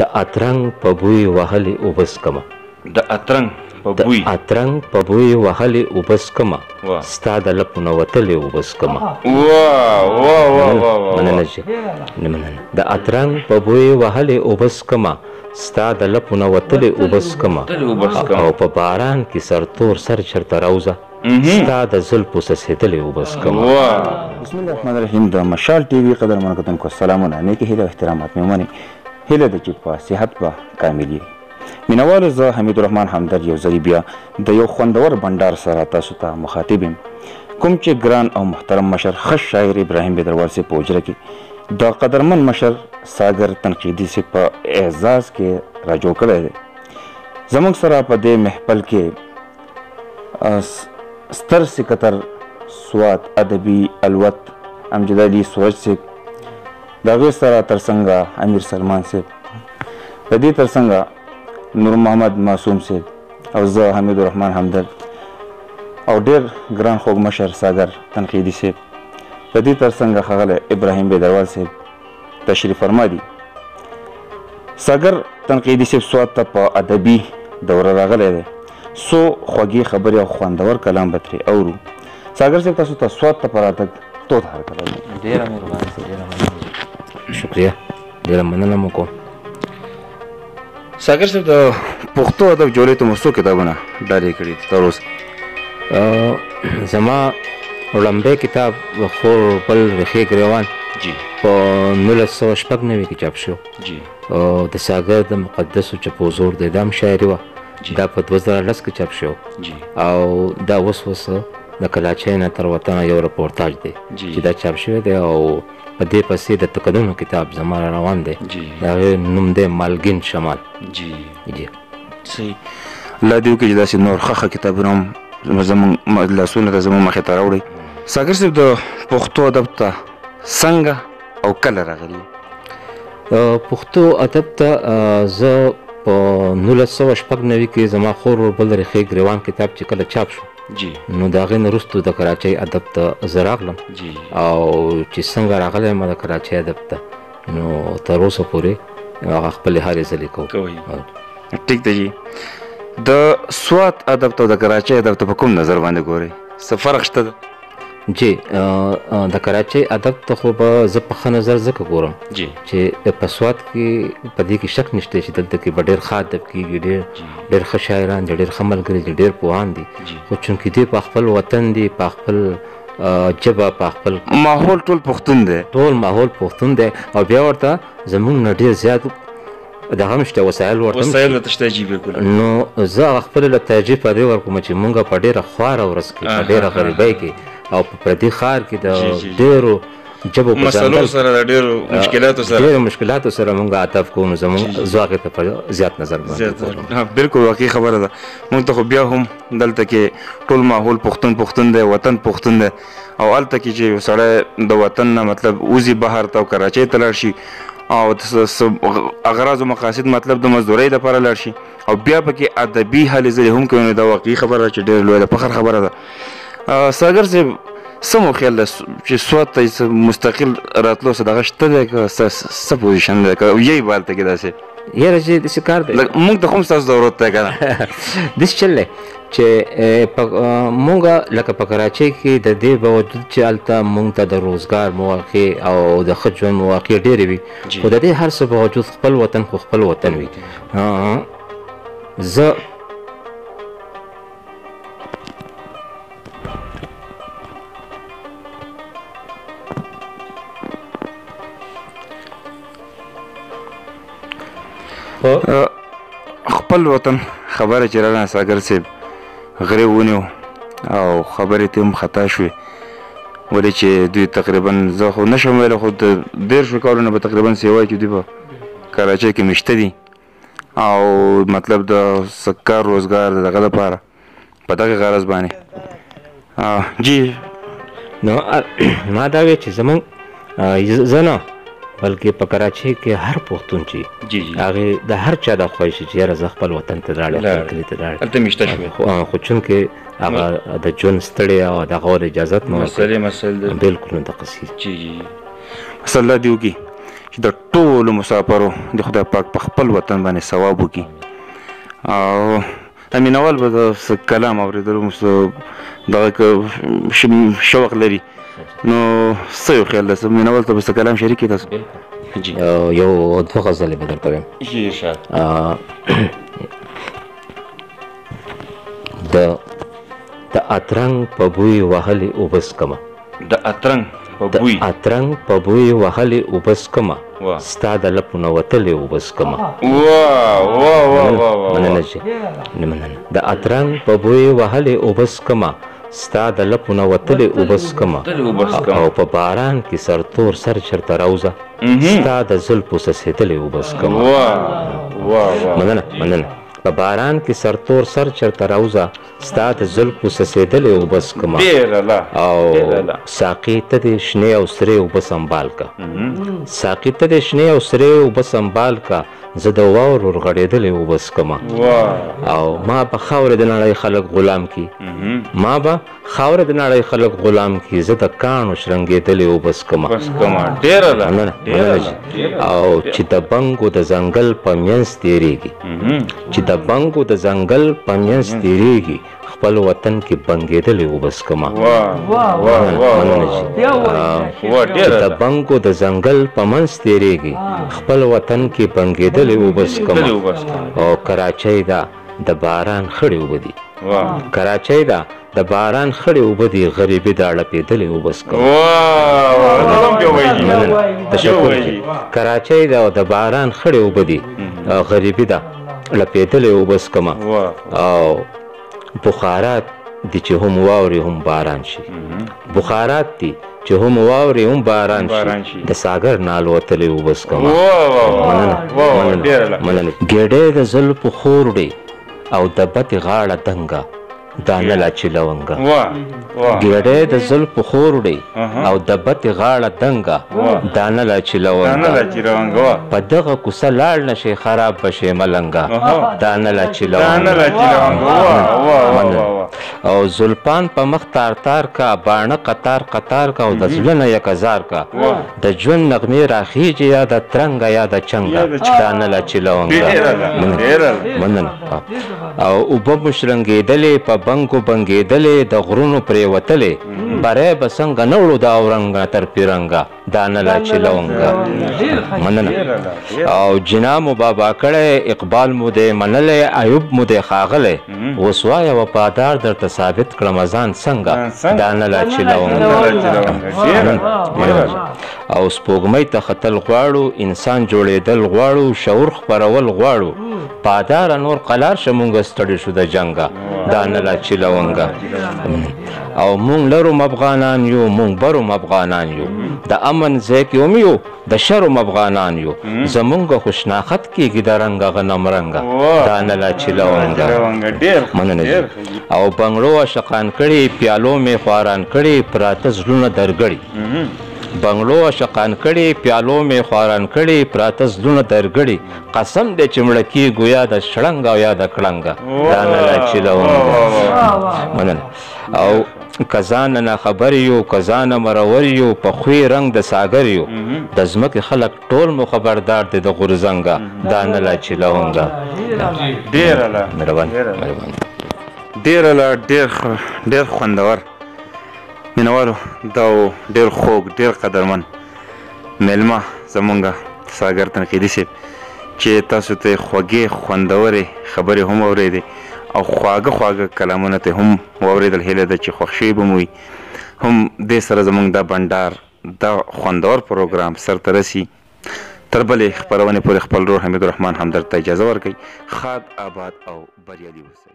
د اترنګ په بوی وهلې اوبس کما د اترنګ په بوی د اترنګ په بوی وهلې اوبس کما ستا د لپونه وتلې اوبس کما مننه چې نه مننه د اترنګ په بوی وهلې اوبس کما ستا د لپونه وتلې اوبس کما او په باران کې سرتور سر چرته راوځه ستا د زلفو سسېدلې اوبس کما. بسم الله الرحمن الرحیم. د مشال ټي وي قدرمنو کتونکو سلامونه، نیکې هیله احترامات مې ومنئ. هیله ده چې په صحت به کامل وي. مینوالو، زه حمیدالرحمن همدرد یو ځلې بیا د یو خوندور بنډار سره تاسو ته مخاطب یم، کوم چې ګران او محترم مشر ښه شاعر ابراهیم بیدروال صاحب په حجره کې د قدرمن مشر ساګر تنقیدي صاحب په اعزاز کې راجوړ کړی دی. زموږ سره په دې محفل کې ستر سکتر سوات ادبي الوت امجد علي سورج صاحب، د هغې سره ترڅنګه امیر سلمان صاحب، د دې ترڅنګه نور محمد معصوم صاحب او زه حمیدالرحمن همدرد او ډېر ګران خوږ مشر ساګر تنقیدي صاحب، د دې ترڅنګه ښاغلی ابراهیم بیدروال صاحب تشریف فرما دي. ساګر تنقیدي صاحب سوات ته په ادبي دوره راغلی دی. څو خوږې خبرې او خوندور کلام به ترې اورو. ساګر صاحب، تاسو ته سوات ته په راتګ تود هرکلی. ډېره مهرباني صاحب، ډېره مننه. شکریه، ډېره مننه مو کوم. ساګر صاحب، د پښتو ادب جوړې ته مو څو کتابونه ډالۍ کړي دي تر اوسه؟ زما لومړی کتاب خور بل رخې ګریوان په 1996 کې چاپ شو. د ساګر د مقدسو چپو زور دی، دا هم شاعري وه. دا په 2010 کې چاپ شو او دا اوس د کلاچۍ نه تر وطنه یو رپورتاج دی چې دا چاپ شوی دی او په دې پسې د تکدونو کتاب زما را روان دی، د هغې نوم دی مالګین شمال. صحیح. الله دې وکړي چې داسې نور ښه کتابونه هم زموږ لاسونه ته زموږ مخې ته راوړئ. ساګر صاحب، د پښتو ادب ته څنګه او کله راغلي؟ پښتو ادب ته زه په 1996 کې زما خور بل رخې ګریوان کتاب چې کله چاپ شو نو د هغې نه وروستو د کراچۍ ادب ته زه راغلم او چې څنګه راغلی یم د کراچۍ ادب ته نو تر اوسه پورې هغه خپلې هرې ځلې کوو. ټیک دی جي. د سوات ادب ته او د کراچۍ ادب ته په کوم نظر باندې ګورئ؟ څه فرق شته ده؟ جی، د کراچۍ ادب ته خو به زه په ښه نظر ځکه ګورم چې په سوات کې په دې کې شک نشته چې دلته کې به ډېر ښه ادب کېږي، ډېر ښه شاعران دي، ډېر ښه ملګري دي، ډېر پوهان دي، خو چونکې دوی په خپل وطن دي، په خپل ژبه، په خپل ماحول ټول پښتون دی، ټول ماحول پښتون دی او بیا ورته زموږ نه ډېر زیات دغه هم شته، وسایل ورته شته. جي بالکل. نو زه هغه خپلې له ترجیح په دې ورکوم چې مونږ په ډېره خواره ورځ کې، په ډېره غریبۍ کې او په پردي ښار کې د ډېرو ژبو په مسلو سره د ډېرو مشکلاتو سره مونږ عطف کوو، نو زموږ زه هغې ته په زیات نظر باندې بالکل واقعي خبره ده. مونږ ته خو بیا هم دلته کې ټول ماحول پښتون دی، وطن پښتون دی او هلته کې چې یو سړی د وطن نه مطلب وځي بهر ته او کراچۍ ته لاړ شي او اغراض و مقاصد مطلب د مزدورۍ دپاره لاړ شي او بیا پکې ادبي هلې ځلې هم کوي، نو دا واقعي خبره چې ډېر لویه د فخر خبره ده. ساګر صاحب، څه مو خیال ده چې سوات ته مستقل راتلو څه دغه شته دی که څه پوزیشن دی که یی به هلته کې داسې؟ یاره چې داسې کار دی مونږ ته خو هم ستاسو ضرورت دی که نه؟ داسې چل دی چې مونږ لکه په کراچۍ کې د دې باوجود چې هلته مونږ ته د روزګار مواقع او د ښه ژوند مواقع ډېرې وي، خو د دې هر څه باوجود خپل وطن خو خپل وطن وي. زه خپل وطن خبره چې رانه ساګر صاحب غریب ونیو او خبرې ته هم خطا شوې، ولې چې دوی تقریبا زه خو نشم ویلی خو د 13 کالو نه به تقریبا څه وایي چې دوی په کراچۍ کې مشته دي او مطلب د کار روزګار د دغه دپاره په دغې غرض باندې. جی نو ما دا وی چې زمونږ زه نه بلکې په کراچۍ کې هر پښتون چې هغې د هر چا دا خواهش چې یاره زه خپل وطن ته لاړم، خپل کلي ته لاړم، هلته مشته شوې، خو چونکې هغه د ژوند ستړې او د هغه اجازت نه مسل بالکل نو دقسې مسله دې وکړي چې د ټولو مسافرو د خدای پاک په خپل وطن باندې ثواب وکړي. او مینوال به د کلام اورېدلو دغه شوق لري نو څه یو خیال ده مینوال ته به څه کلام شریک کړي تاسو؟ یو دوه غزلې به درته وایم. د اترنګ په بوی وهلې اوبه څکمه، د اترنګ په بوی وهلې اوبه څکمه، ستا د لپو نه وتلې اوبه څکمه. مننه چې مننه. د اترنګ په بوی وهلې اوبه څکمه، ستا د لپو نه وتلې اوبه څکمه، او په باران کې سرتور سر چرته راوځه، ستا د زلفو څڅېدلې اوبه څکمه. مننه. په باران کې سرتور سر چرته راوځه، ستا د زلفو څڅېدلې اوبه څکمه، او ساقي ته دې شنې او سرې اوبه سنبال کا، ساقي ته دې شنې او سرې اوبه سنبال کا، زه د واورو رغړېدلې اوبه څکمه. او ما به خاورې د نړۍ خلک غلام کی، ما به خاورې د نړۍ خلک غلام کی، زه د کاڼو شرنګېدلې اوبه څکمه. مننه. او چې د بنګو د ځنګل په منځ تېرېږي، چې د بنګو د ځنګل په منځ تېرېږي، خپل وطن کې بنګېدلې اوبه څکمه. مننه چې د بنګو د ځنګل په منځ تېرېږي، خپل وطن کې بنګېدلې اوبه څکمه. او کراچۍ ده د باران خړې اوبه دي، کراچۍ ده د باران خړې اوبه دي، غریبي ده اړپېدلې اوبه څکمه. تشکر. کراچۍ ده د باران خړې اوبه دي، غریبي ده لپېدلې اوبه څکمه. او بخارات دي چې هم واوري هم باران شي، بخارات دي چې هم واوري هم باران شي، د ساګر نه الوتلې اوبه څکمه. مننه. ګېډۍ د زلفو خور وړې او د بتې غاړه دنګه، دانه لا چې لونګه. ګېډۍ د زلفو خور وړې او د بتې غاړه دنګه، دانه لا چې لونګه. په دغه کوڅه لاړ نشي خراب بشي ملنګه، دانه لا چې لونګه. او زلفان په مخ تار تار کا، باڼه قطار قطار کا، او د زړه نه یک هزار کا، د ژوند نغمې راخیږي یا د ترنګه یا د چنګه، دانه لا چې لونګه. مننه. او اوبه مو شرنګېدلې په بنګو بنګېدلې، د غرونو پرېوتلې، بری به څنګه نه وړو د اورنګه تر پیرنګه، دانه لا چې لونګه. مننه. او جنا مو بابا کړی، اقبال مو دې منلی، ایوب مو دې ښاغلی، اوس وایه وفادار درته ثابت کړم ځان څنګه، دانه لا چې لونګه. او سپوږمۍ ته ختل غواړو، انسان جوړېدل غواړو، شعور خپرول غواړو، پاداره نور قلار شه مونږ ستړي شو د جنګه، دانه لا چې لونګه. او مونږ لرم افغانان یو، مونږ برم افغانان یو، د امن ځای کې هم یو، د شرم افغانان یو، زمونږ خوشناخت کېږي د رنګه غنم رنګه، دانه لا چې لونګه. مننه. او بنګړو عاشقان کړي، پیالو مې خواران کړي، پراته زړونه درګړي، بنګړو عاشقان کړي، پیالو مې خواران کړي، پراته زړونه درګړي، قسم دې چې مړه کېږو یا د شړنګ او یا د کړنګه، دانه لا چې لونګه. مننه. او کزانه نه خبر یو، کزانه مرور یو، په خوی رنګ د ساګر یو، د ځمکې خلک ټول مو خبردار دي د غورځنګه، دانه لا چې لونګه. ډېر خوندور مینوالو، دا ډېر خوږ ډېر قدرمن میلمه زمونږ ساګر تنقیدي صاحب چې تاسو ته خوږې خوندورې خبرې هم اورېدې او خواږه خواږه کلامونه ته هم واورېدل. هیله ده چې خوښ شوي به مو وي. هم دې سره زمونږ دا بنډار دا خوندور پروګرام سرته رسي. تر بلې خپرونې پورې خپل ورور حمید الرحمن همدرد ته اجازه ورکوي. ښاد، آباد او بریالي اوسئ.